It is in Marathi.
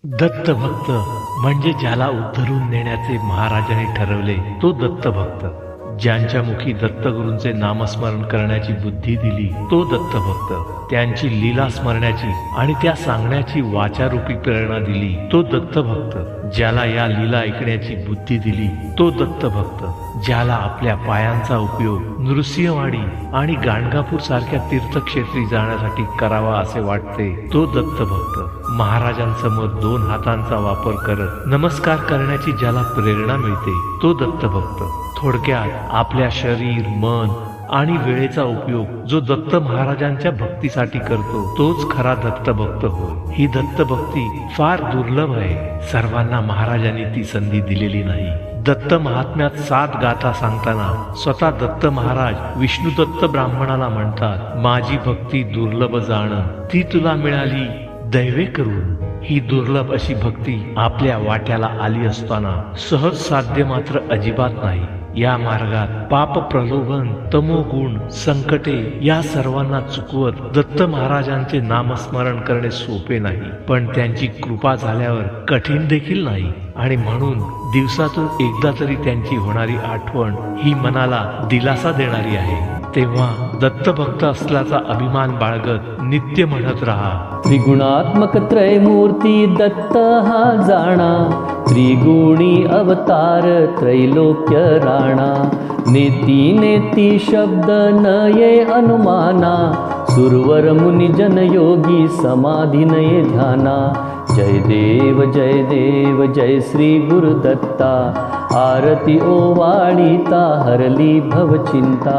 दत्तभक्त म्हणजे ज्याला उद्धरून नेण्याचे महाराजांनी ठरवले तो दत्तभक्त. ज्यांच्या मुखी दत्तगुरूंचे नामस्मरण करण्याची बुद्धी दिली तो दत्तभक्त. त्यांची लीला स्मरण्याची आणि त्या सांगण्याची वाचारूपी प्रेरणा दिली तो दत्तभक्त. ज्याला या लीला ऐकण्याची बुद्धी दिली तो दत्तभक्त. ज्याला आपल्या पायांचा उपयोग नृसिंहवाडी आणि गाणगापूर सारख्या तीर्थक्षेत्री जाण्यासाठी करावा असे वाटते तो दत्तभक्त. महाराजांसमोर 2 हातांचा वापर करत नमस्कार करण्याची ज्याला प्रेरणा मिळते तो दत्तभक्त. थोडक्यात आपल्या शरीर, मन आणि वेळेचा उपयोग जो दत्त महाराजांच्या भक्तीसाठी करतो तोच खरा दत्तभक्त होय. ही दत्तभक्ती फार दुर्लभ आहे. सर्वांना महाराजांनी ती संधी दिलेली नाही. दत्त महात्म्यात 7 गाथा सांगताना स्वतः दत्त महाराज विष्णुदत्त ब्राह्मणाला म्हणतात, माझी भक्ती दुर्लभ जाण ती तुला मिळाली दैवे करून. ही दुर्लभ अशी भक्ती आपल्या वाट्याला आली असताना सहज साध्य मात्र अजिबात नाही. या मार्गात पाप, प्रलोभन, तमोगुण, संकटे या सर्वांना चुकवत दत्त महाराजांचे नामस्मरण करणे सोपे नाही, पण त्यांची कृपा झाल्यावर कठीण देखील नाही. आणि म्हणून दिवसातून एकदा तरी त्यांची होणारी आठवण ही मनाला दिलासा देणारी आहे. तेव्हा दत्तभक्त असल्याचा अभिमान बाळगत नित्य म्हणत राहा, त्रिगुणात्मक त्रयमूर्ती दत्त हा जाणा. त्रिगुणी अवतार त्रैलोक्य राणा. नेती नेती शब्द नये अनुमाना. सुरवर मुनी जन योगी समाधी नये ध्याना. जय देव जय श्री गुरुदत्ता. आरती ओवाळीता हरली भवचिंता.